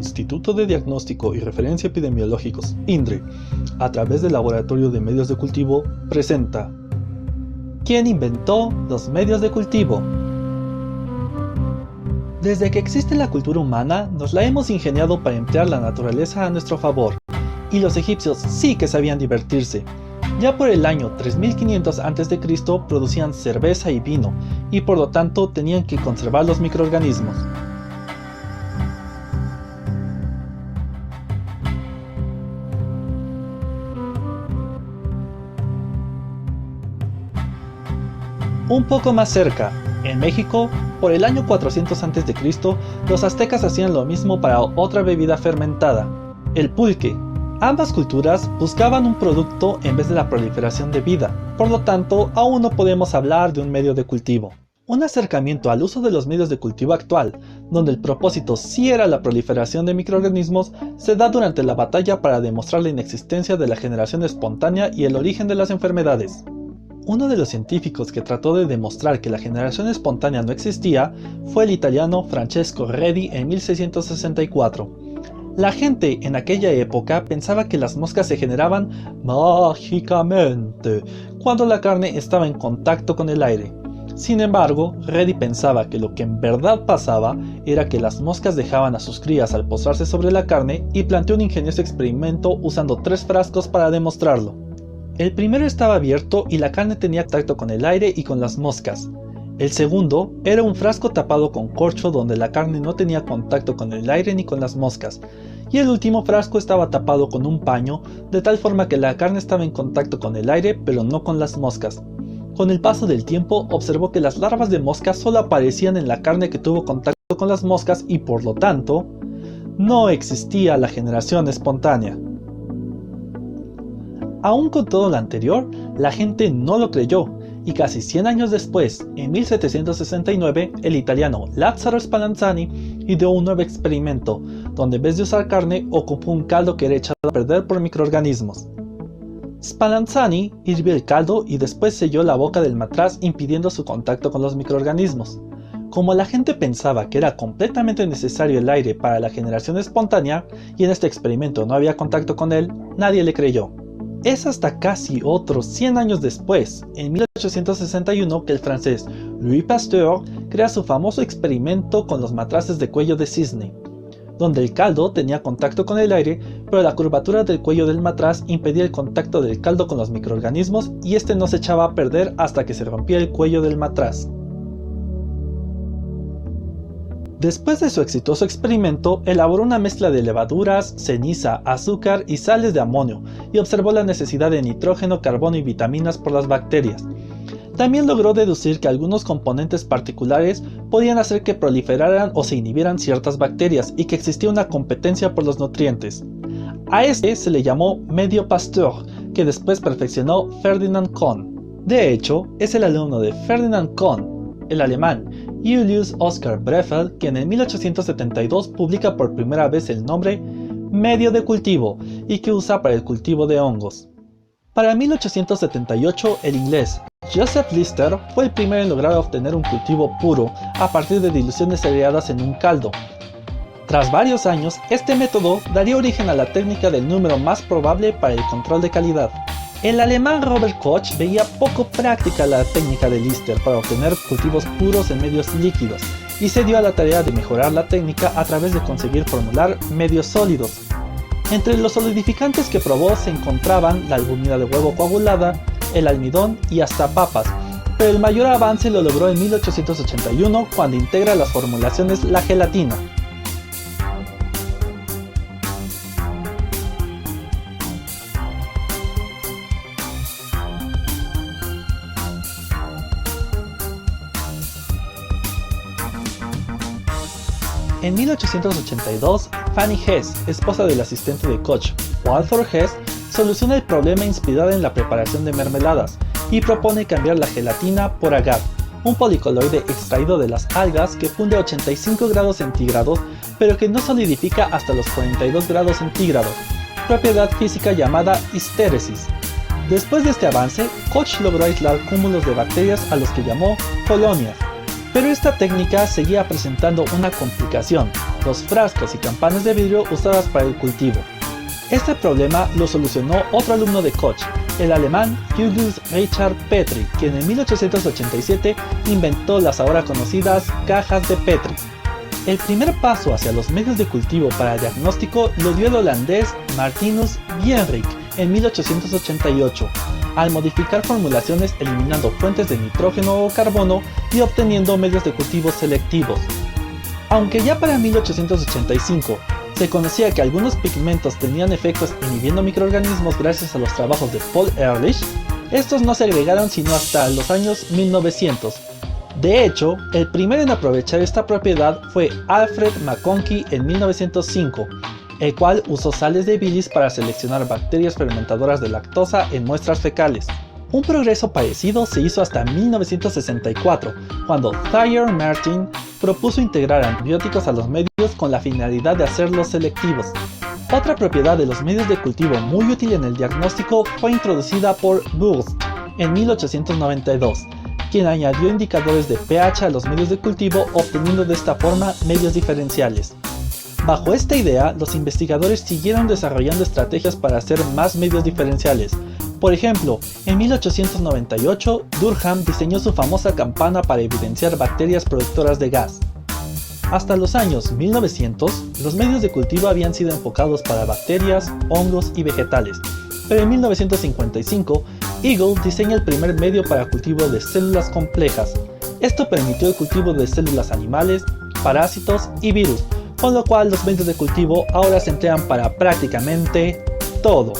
Instituto de Diagnóstico y Referencia Epidemiológicos, INDRE, a través del Laboratorio de Medios de Cultivo, presenta ¿Quién inventó los medios de cultivo? Desde que existe la cultura humana, nos la hemos ingeniado para emplear la naturaleza a nuestro favor. Y los egipcios sí que sabían divertirse. Ya por el año 3500 a.C. producían cerveza y vino, y por lo tanto tenían que conservar los microorganismos. Un poco más cerca, en México, por el año 400 a.C., los aztecas hacían lo mismo para otra bebida fermentada, el pulque. Ambas culturas buscaban un producto en vez de la proliferación de vida, por lo tanto, aún no podemos hablar de un medio de cultivo. Un acercamiento al uso de los medios de cultivo actual, donde el propósito sí era la proliferación de microorganismos, se da durante la batalla para demostrar la inexistencia de la generación espontánea y el origen de las enfermedades. Uno de los científicos que trató de demostrar que la generación espontánea no existía fue el italiano Francesco Redi en 1664. La gente en aquella época pensaba que las moscas se generaban mágicamente cuando la carne estaba en contacto con el aire. Sin embargo, Redi pensaba que lo que en verdad pasaba era que las moscas dejaban a sus crías al posarse sobre la carne y planteó un ingenioso experimento usando 3 frascos para demostrarlo. El primero estaba abierto y la carne tenía contacto con el aire y con las moscas. El segundo era un frasco tapado con corcho donde la carne no tenía contacto con el aire ni con las moscas. Y el último frasco estaba tapado con un paño, de tal forma que la carne estaba en contacto con el aire pero no con las moscas. Con el paso del tiempo observó que las larvas de moscas solo aparecían en la carne que tuvo contacto con las moscas y por lo tanto, no existía la generación espontánea. Aún con todo lo anterior, la gente no lo creyó, y casi 100 años después, en 1769, el italiano Lazzaro Spallanzani ideó un nuevo experimento, donde en vez de usar carne, ocupó un caldo que era echado a perder por microorganismos. Spallanzani hirvió el caldo y después selló la boca del matraz impidiendo su contacto con los microorganismos. Como la gente pensaba que era completamente necesario el aire para la generación espontánea, y en este experimento no había contacto con él, nadie le creyó. Es hasta casi otros 100 años después, en 1861, que el francés Louis Pasteur crea su famoso experimento con los matraces de cuello de cisne, donde el caldo tenía contacto con el aire, pero la curvatura del cuello del matraz impedía el contacto del caldo con los microorganismos y este no se echaba a perder hasta que se rompía el cuello del matraz. Después de su exitoso experimento, elaboró una mezcla de levaduras, ceniza, azúcar y sales de amonio y observó la necesidad de nitrógeno, carbono y vitaminas por las bacterias. También logró deducir que algunos componentes particulares podían hacer que proliferaran o se inhibieran ciertas bacterias y que existía una competencia por los nutrientes. A este se le llamó medio Pasteur, que después perfeccionó Ferdinand Kohn. De hecho, es el alumno de Ferdinand Kohn, el alemán Julius Oskar Breffel, quien en 1872 publica por primera vez el nombre medio de cultivo y que usa para el cultivo de hongos. Para 1878, el inglés Joseph Lister fue el primero en lograr obtener un cultivo puro a partir de diluciones agregadas en un caldo. Tras varios años, este método daría origen a la técnica del número más probable para el control de calidad. El alemán Robert Koch veía poco práctica la técnica de Lister para obtener cultivos puros en medios líquidos y se dio a la tarea de mejorar la técnica a través de conseguir formular medios sólidos. Entre los solidificantes que probó se encontraban la albúmina de huevo coagulada, el almidón y hasta papas, pero el mayor avance lo logró en 1881 cuando integra a las formulaciones la gelatina. En 1882, Fanny Hess, esposa del asistente de Koch, Walter Hess, soluciona el problema inspirada en la preparación de mermeladas y propone cambiar la gelatina por agar, un policoloide extraído de las algas que funde a 85 grados centígrados pero que no solidifica hasta los 42 grados centígrados, propiedad física llamada histéresis. Después de este avance, Koch logró aislar cúmulos de bacterias a los que llamó colonias. Pero esta técnica seguía presentando una complicación: los frascos y campanas de vidrio usadas para el cultivo. Este problema lo solucionó otro alumno de Koch, el alemán Julius Richard Petri, quien en 1887 inventó las ahora conocidas cajas de Petri. El primer paso hacia los medios de cultivo para el diagnóstico lo dio el holandés Martinus Bienrijk en 1888, al modificar formulaciones eliminando fuentes de nitrógeno o carbono y obteniendo medios de cultivo selectivos. Aunque ya para 1885 se conocía que algunos pigmentos tenían efectos inhibiendo microorganismos gracias a los trabajos de Paul Ehrlich, estos no se agregaron sino hasta los años 1900. De hecho, el primero en aprovechar esta propiedad fue Alfred McConkie en 1905, el cual usó sales de bilis para seleccionar bacterias fermentadoras de lactosa en muestras fecales. Un progreso parecido se hizo hasta 1964, cuando Thayer Martin propuso integrar antibióticos a los medios con la finalidad de hacerlos selectivos. Otra propiedad de los medios de cultivo muy útil en el diagnóstico fue introducida por Burst en 1892, quien añadió indicadores de pH a los medios de cultivo, obteniendo de esta forma medios diferenciales. Bajo esta idea, los investigadores siguieron desarrollando estrategias para hacer más medios diferenciales. Por ejemplo, en 1898, Durham diseñó su famosa campana para evidenciar bacterias productoras de gas. Hasta los años 1900, los medios de cultivo habían sido enfocados para bacterias, hongos y vegetales, pero en 1955, Eagle diseña el primer medio para cultivo de células complejas. Esto permitió el cultivo de células animales, parásitos y virus, con lo cual los medios de cultivo ahora se emplean para prácticamente todo.